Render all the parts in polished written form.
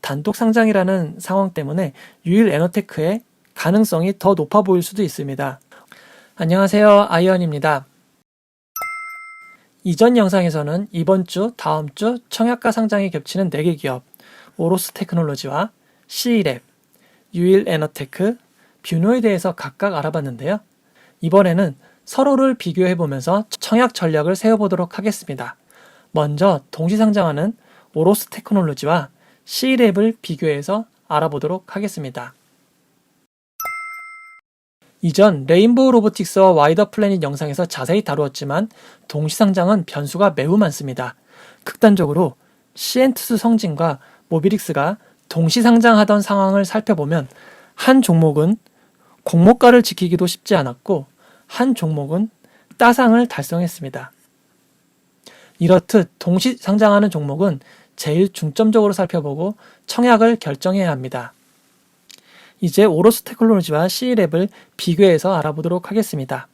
단독 상장이라는 상황 때문에 유일에너테크의 가능성이 더 높아 보일 수도 있습니다. 안녕하세요, 아이언입니다. 이전 영상에서는 이번 주, 다음 주 청약과 상장이 겹치는 4개 기업 오로스 테크놀로지와 C랩, 유일에너테크, 뷰노에 대해서 각각 알아봤는데요. 이번에는 서로를 비교해보면서 청약 전략을 세워보도록 하겠습니다. 먼저 동시 상장하는 오로스 테크놀로지와 C랩을 비교해서 알아보도록 하겠습니다. 이전 레인보우 로보틱스와 와이더 플래닛 영상에서 자세히 다루었지만 동시 상장은 변수가 매우 많습니다. 극단적으로 시엔투스 성진과 모비릭스가 동시 상장하던 상황을 살펴보면 한 종목은 공모가를 지키기도 쉽지 않았고 한 종목은 따상을 달성했습니다. 이렇듯 동시 상장하는 종목은 제일 중점적으로 살펴보고 청약을 결정해야 합니다. 이제 오로스 테크놀로지와 C랩을 비교해서 알아보도록 하겠습니다.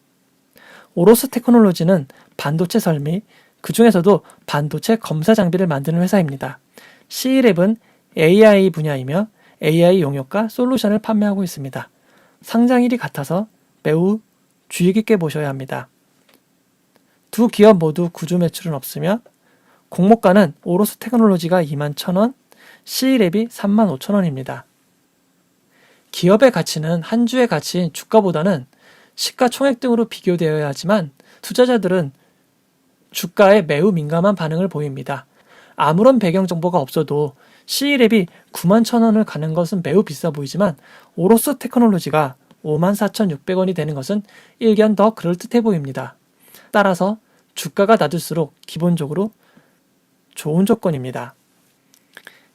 오로스 테크놀로지는 반도체 설비, 그 중에서도 반도체 검사 장비를 만드는 회사입니다. C랩은 AI 분야이며 AI 용역과 솔루션을 판매하고 있습니다. 상장일이 같아서 매우 주의 깊게 보셔야 합니다. 두 기업 모두 구주 매출은 없으며 공모가는 오로스 테크놀로지가 21,000원, C랩이 35,000원입니다. 기업의 가치는 한 주의 가치인 주가보다는 시가총액 등으로 비교되어야 하지만 투자자들은 주가에 매우 민감한 반응을 보입니다. 아무런 배경 정보가 없어도 C랩이 91,000원을 가는 것은 매우 비싸 보이지만 오로스 테크놀로지가 54,600원이 되는 것은 일견 더 그럴듯해 보입니다. 따라서 주가가 낮을수록 기본적으로 좋은 조건입니다.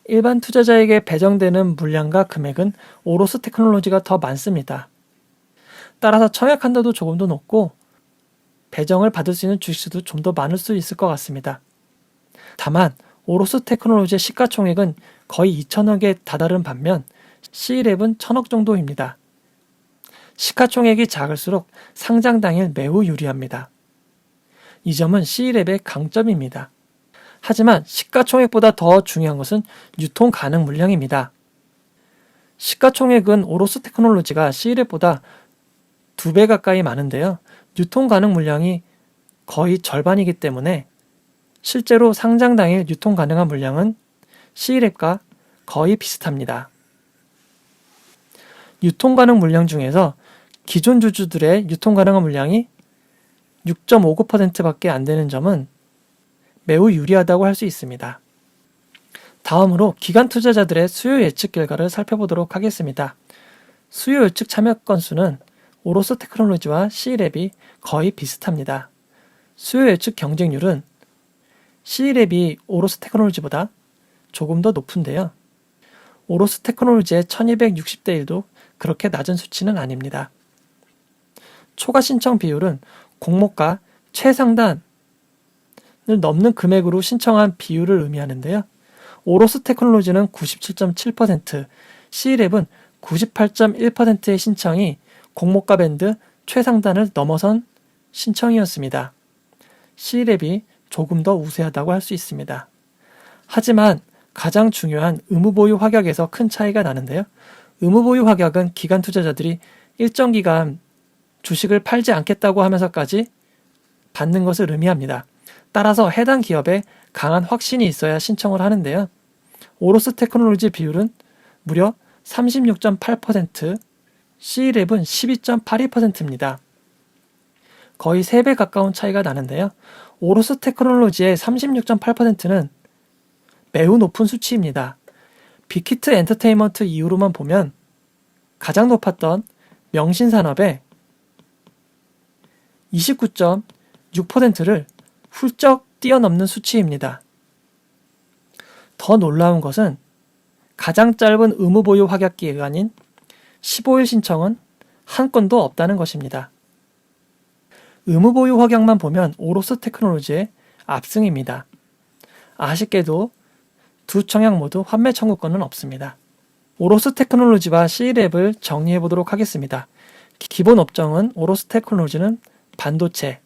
일반 투자자에게 배정되는 물량과 금액은 오로스 테크놀로지가 더 많습니다. 따라서 청약 한도도 조금 더 높고 배정을 받을 수 있는 주식수도 좀 더 많을 수 있을 것 같습니다. 다만 오로스 테크놀로지의 시가총액은 거의 2천억에 다다른 반면 C랩은 1,000억 정도입니다. 시가총액이 작을수록 상장 당일 매우 유리합니다. 이 점은 C랩의 강점입니다. 하지만 시가총액보다 더 중요한 것은 유통 가능 물량입니다. 시가총액은 오로스 테크놀로지가 C랩보다 2배 가까이 많은데요. 유통 가능 물량이 거의 절반이기 때문에 실제로 상장 당일 유통 가능한 물량은 C랩과 거의 비슷합니다. 유통 가능 물량 중에서 기존 주주들의 유통 가능한 물량이 6.59%밖에 안 되는 점은 매우 유리하다고 할 수 있습니다. 다음으로 기관 투자자들의 수요 예측 결과를 살펴보도록 하겠습니다. 수요 예측 참여 건수는 오로스 테크놀로지와 C랩이 거의 비슷합니다. 수요 예측 경쟁률은 C랩이 오로스 테크놀로지보다 조금 더 높은데요. 오로스 테크놀로지의 1260대 1도 그렇게 낮은 수치는 아닙니다. 초과 신청 비율은 공모가 최상단 을 넘는 금액으로 신청한 비율을 의미하는데요. 오로스 테크놀로지는 97.7%, C랩은 98.1%의 신청이 공모가 밴드 최상단을 넘어선 신청이었습니다. C랩이 조금 더 우세하다고 할 수 있습니다. 하지만 가장 중요한 의무보유 확약에서 큰 차이가 나는데요. 의무보유 확약은 기관 투자자들이 일정 기간 주식을 팔지 않겠다고 하면서까지 받는 것을 의미합니다. 따라서 해당 기업에 강한 확신이 있어야 신청을 하는데요. 오로스 테크놀로지 비율은 무려 36.8%, C랩은 12.82%입니다. 거의 3배 가까운 차이가 나는데요. 오로스 테크놀로지의 36.8%는 매우 높은 수치입니다. 빅히트 엔터테인먼트 이후로만 보면 가장 높았던 명신산업의 29.6%를 훌쩍 뛰어넘는 수치입니다. 더 놀라운 것은 가장 짧은 의무보유 확약 기간인 15일 신청은 한 건도 없다는 것입니다. 의무보유 확약만 보면 오로스 테크놀로지의 압승입니다. 아쉽게도 두 청약 모두 환매 청구권은 없습니다. 오로스 테크놀로지와 C랩을 정리해 보도록 하겠습니다. 기본 업종은 오로스 테크놀로지는 반도체,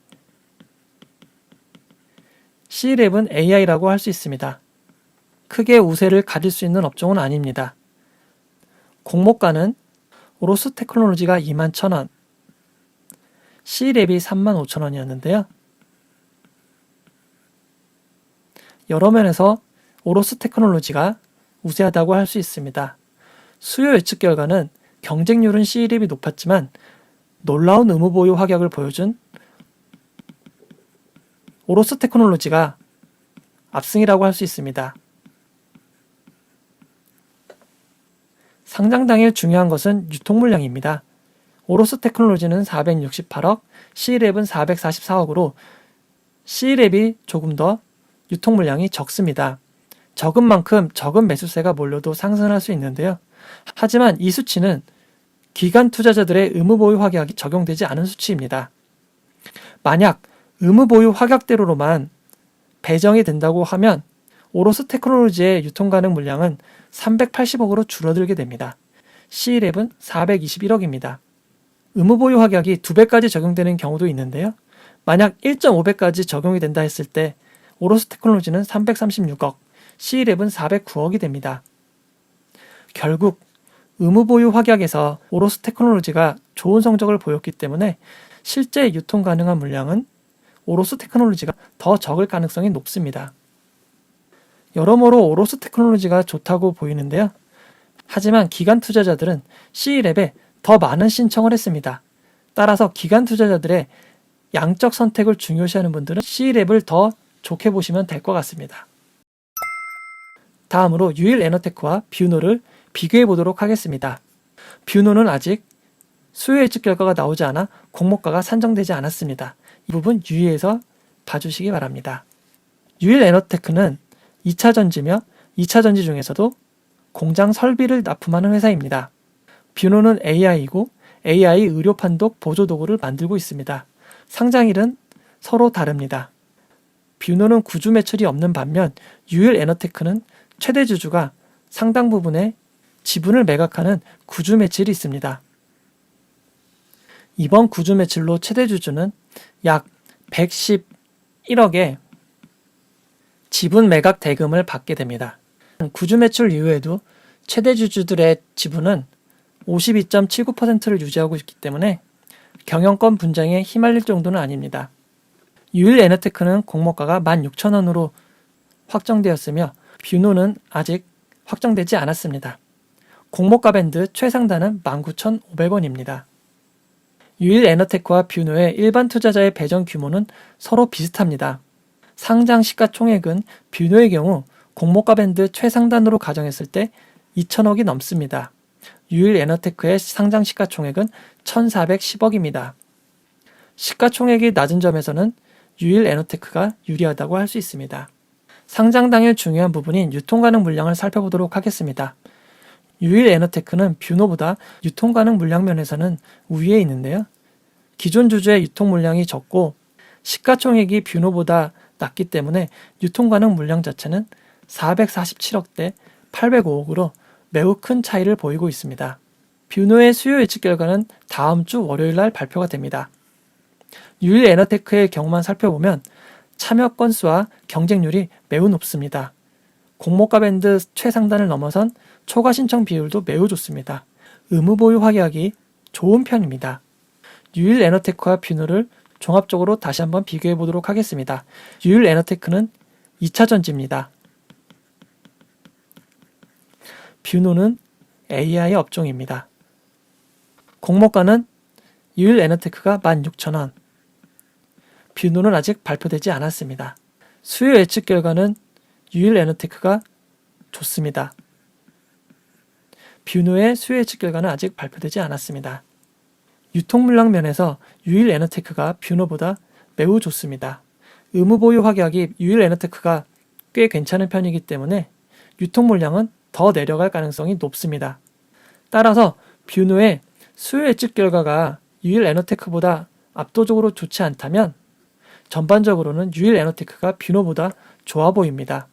C랩은 AI라고 할 수 있습니다. 크게 우세를 가질 수 있는 업종은 아닙니다. 공모가는 오로스 테크놀로지가 21,000원, C랩이 35,000원이었는데요. 여러 면에서 오로스 테크놀로지가 우세하다고 할 수 있습니다. 수요 예측 결과는 경쟁률은 C랩이 높았지만 놀라운 의무 보유 확약을 보여준 오로스 테크놀로지가 압승이라고 할 수 있습니다. 상장 당일 중요한 것은 유통 물량입니다. 오로스 테크놀로지는 468억, C랩은 444억으로 C랩이 조금 더 유통 물량이 적습니다. 적은 만큼 적은 매수세가 몰려도 상승할 수 있는데요. 하지만 이 수치는 기관 투자자들의 의무 보유 확약이 적용되지 않은 수치입니다. 만약 의무 보유 확약대로로만 배정이 된다고 하면 오로스 테크놀로지의 유통 가능 물량은 380억으로 줄어들게 됩니다. C랩은 421억입니다. 의무 보유 확약이 2배까지 적용되는 경우도 있는데요. 만약 1.5배까지 적용이 된다 했을 때 오로스 테크놀로지는 336억, C랩은 409억이 됩니다. 결국 의무 보유 확약에서 오로스 테크놀로지가 좋은 성적을 보였기 때문에 실제 유통 가능한 물량은 오로스 테크놀로지가 더 적을 가능성이 높습니다. 여러모로 오로스 테크놀로지가 좋다고 보이는데요. 하지만 기관 투자자들은 C랩에 더 많은 신청을 했습니다. 따라서 기관 투자자들의 양적 선택을 중요시하는 분들은 C랩을 더 좋게 보시면 될 것 같습니다. 다음으로 유일에너테크와 뷰노를 비교해 보도록 하겠습니다. 뷰노는 아직 수요 예측 결과가 나오지 않아 공모가가 산정되지 않았습니다. 이 부분 유의해서 봐주시기 바랍니다. 유일에너테크는 2차 전지며 2차 전지 중에서도 공장 설비를 납품하는 회사입니다. 뷰노는 AI이고 AI 의료 판독 보조 도구를 만들고 있습니다. 상장일은 서로 다릅니다. 뷰노는 구주 매출이 없는 반면 유일에너테크는 최대 주주가 상당 부분의 지분을 매각하는 구주 매출이 있습니다. 이번 구주 매출로 최대 주주는 약 111억의 지분 매각 대금을 받게 됩니다. 구주 매출 이후에도 최대 주주들의 지분은 52.79%를 유지하고 있기 때문에 경영권 분쟁에 휘말릴 정도는 아닙니다. 유일에너테크는 공모가가 16,000원으로 확정되었으며 뷰노는 아직 확정되지 않았습니다. 공모가 밴드 최상단은 19,500원입니다. 유일에너테크와 뷰노의 일반 투자자의 배정 규모는 서로 비슷합니다. 상장 시가총액은 뷰노의 경우 공모가 밴드 최상단으로 가정했을 때 2,000억이 넘습니다. 유일에너테크의 상장 시가총액은 1,410억입니다. 시가총액이 낮은 점에서는 유일에너테크가 유리하다고 할 수 있습니다. 상장 당일 중요한 부분인 유통 가능 물량을 살펴보도록 하겠습니다. 유일에너테크는 뷰노보다 유통 가능 물량 면에서는 우위에 있는데요. 기존 주주의 유통 물량이 적고 시가총액이 뷰노보다 낮기 때문에 유통 가능 물량 자체는 447억 대 805억으로 매우 큰 차이를 보이고 있습니다. 뷰노의 수요 예측 결과는 다음 주 월요일 날 발표가 됩니다. 유일에너테크의 경우만 살펴보면 참여 건수와 경쟁률이 매우 높습니다. 공모가 밴드 최상단을 넘어선 초과 신청 비율도 매우 좋습니다. 의무 보유 확약이 좋은 편입니다. 유일에너테크와 뷰노를 종합적으로 다시 한번 비교해 보도록 하겠습니다. 유일에너테크는 2차 전지입니다. 뷰노는 AI 업종입니다. 공모가는 유일에너테크가 16,000원, 뷰노는 아직 발표되지 않았습니다. 수요 예측 결과는 유일에너테크가 좋습니다. 뷰노의 수요 예측 결과는 아직 발표되지 않았습니다. 유통 물량 면에서 유일에너테크가 뷰노보다 매우 좋습니다. 의무 보유 확약이 유일에너테크가 꽤 괜찮은 편이기 때문에 유통 물량은 더 내려갈 가능성이 높습니다. 따라서 뷰노의 수요 예측 결과가 유일에너테크보다 압도적으로 좋지 않다면 전반적으로는 유일에너테크가 뷰노보다 좋아 보입니다.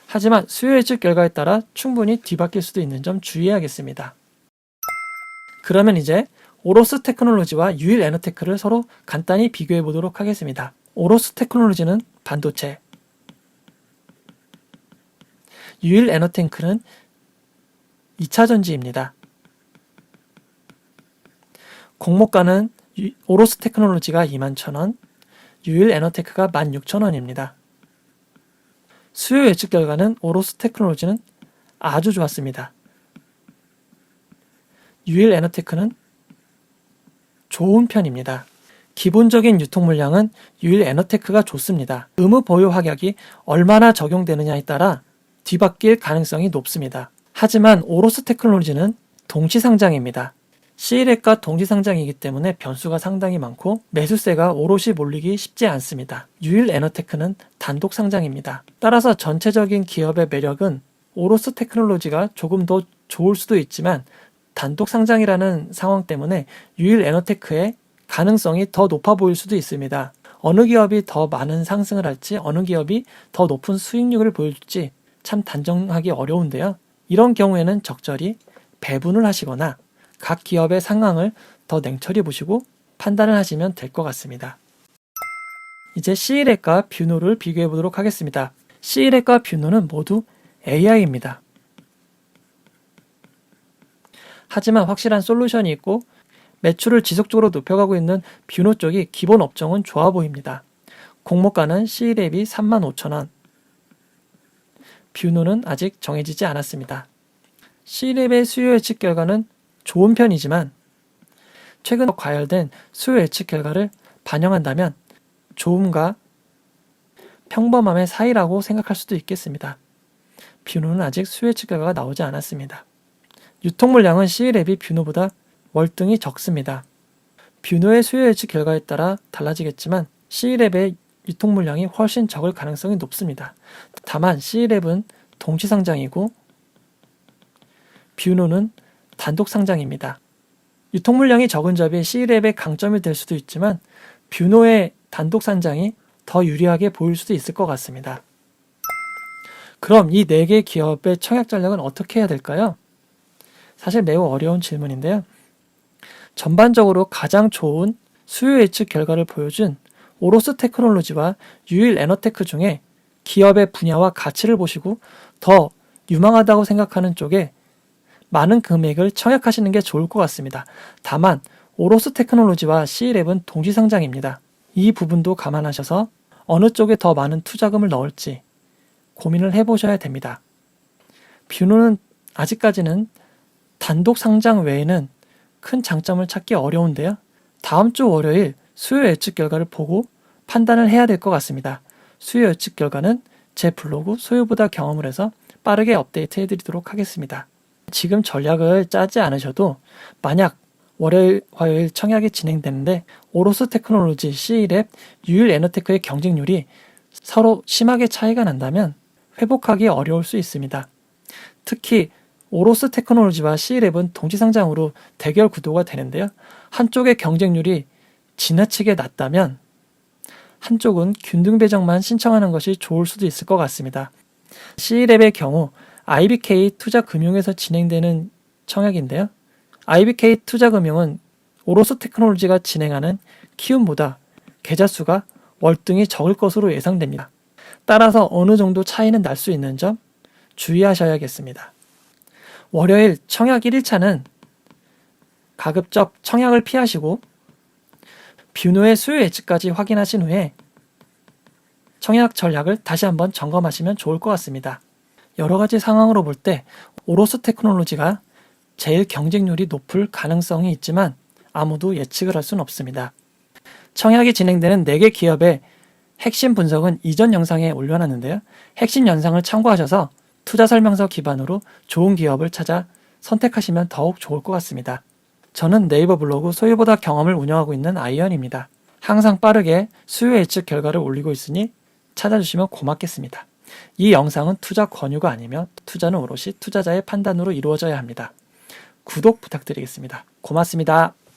하지만 수요 예측 결과에 따라 충분히 뒤바뀔 수도 있는 점 주의해야겠습니다. 그러면 이제 오로스 테크놀로지와 유일에너테크를 서로 간단히 비교해 보도록 하겠습니다. 오로스 테크놀로지는 반도체, 유일 에너탱크는 2차 전지입니다. 공모가는 오로스 테크놀로지가 21,000원, 유일 에너테크가 16,000원입니다. 수요 예측 결과는 오로스 테크놀로지는 아주 좋았습니다. 유일 에너테크는 좋은 편입니다. 기본적인 유통 물량은 유일 에너테크가 좋습니다. 의무 보유 확약이 얼마나 적용되느냐에 따라 뒤바뀔 가능성이 높습니다. 하지만 오로스 테크놀로지는 동시상장입니다. C일액과 동시상장이기 때문에 변수가 상당히 많고 매수세가 오롯이 몰리기 쉽지 않습니다. 유일 에너테크는 단독 상장입니다. 따라서 전체적인 기업의 매력은 오로스 테크놀로지가 조금 더 좋을 수도 있지만 단독 상장이라는 상황 때문에 유일 에너테크의 가능성이 더 높아 보일 수도 있습니다. 어느 기업이 더 많은 상승을 할지 어느 기업이 더 높은 수익률을 보여줄지 참 단정하기 어려운데요. 이런 경우에는 적절히 배분을 하시거나 각 기업의 상황을 더 냉철히 보시고 판단을 하시면 될 것 같습니다. 이제 C일액과 뷰노를 비교해 보도록 하겠습니다. C일액과 뷰노는 모두 AI입니다. 하지만 확실한 솔루션이 있고 매출을 지속적으로 높여가고 있는 뷰노 쪽이 기본 업종은 좋아 보입니다. 공모가는 C일액이 35,000원, 뷰노는 아직 정해지지 않았습니다. C일액의 수요 예측 결과는 좋은 편이지만 최근 과열된 수요 예측 결과를 반영한다면 좋음과 평범함의 사이라고 생각할 수도 있겠습니다. 뷰노는 아직 수요 예측 결과가 나오지 않았습니다. 유통 물량은 C일액이 뷰노보다 월등히 적습니다. 뷰노의 수요 예측 결과에 따라 달라지겠지만 C일액의 유통 물량이 훨씬 적을 가능성이 높습니다. 다만 C일액은 동시상장이고 뷰노는 단독 상장입니다. 유통 물량이 적은 점이 C일액의 강점이 될 수도 있지만 뷰노의 단독 상장이 더 유리하게 보일 수도 있을 것 같습니다. 그럼 이 4개 기업의 청약 전략은 어떻게 해야 될까요? 사실 매우 어려운 질문인데요. 전반적으로 가장 좋은 수요 예측 결과를 보여준 오로스 테크놀로지와 유일 에너테크 중에 기업의 분야와 가치를 보시고 더 유망하다고 생각하는 쪽에 많은 금액을 청약하시는 게 좋을 것 같습니다. 다만 오로스 테크놀로지와 C일액은 동시상장입니다. 이 부분도 감안하셔서 어느 쪽에 더 많은 투자금을 넣을지 고민을 해보셔야 됩니다. 뷰노는 아직까지는 단독 상장 외에는 큰 장점을 찾기 어려운데요. 다음 주 월요일 수요 예측 결과를 보고 판단을 해야 될 것 같습니다. 수요 예측 결과는 제 블로그 소유보다 경험을 해서 빠르게 업데이트 해드리도록 하겠습니다. 지금 전략을 짜지 않으셔도 만약 월요일, 화요일 청약이 진행되는데 오로스 테크놀로지, C일액, 유일 에너테크의 경쟁률이 서로 심하게 차이가 난다면 회복하기 어려울 수 있습니다. 특히 오로스 테크놀로지와 C일액은 동시상장으로 대결 구도가 되는데요. 한쪽의 경쟁률이 지나치게 낮다면 한쪽은 균등 배정만 신청하는 것이 좋을 수도 있을 것 같습니다. C일액의 경우 IBK 투자금융에서 진행되는 청약인데요. IBK 투자금융은 오로스 테크놀로지가 진행하는 키움보다 계좌 수가 월등히 적을 것으로 예상됩니다. 따라서 어느 정도 차이는 날 수 있는 점 주의하셔야겠습니다. 월요일 청약 1일차는 가급적 청약을 피하시고 뷰노의 수요 예측까지 확인하신 후에 청약 전략을 다시 한번 점검하시면 좋을 것 같습니다. 여러 가지 상황으로 볼 때 오로스 테크놀로지가 제일 경쟁률이 높을 가능성이 있지만 아무도 예측을 할 수는 없습니다. 청약이 진행되는 4개 기업의 핵심 분석은 이전 영상에 올려놨는데요. 핵심 영상을 참고하셔서 투자 설명서 기반으로 좋은 기업을 찾아 선택하시면 더욱 좋을 것 같습니다. 저는 네이버 블로그 소유보다 경험을 운영하고 있는 아이언입니다. 항상 빠르게 수요 예측 결과를 올리고 있으니 찾아주시면 고맙겠습니다. 이 영상은 투자 권유가 아니며 투자는 오롯이 투자자의 판단으로 이루어져야 합니다. 구독 부탁드리겠습니다. 고맙습니다.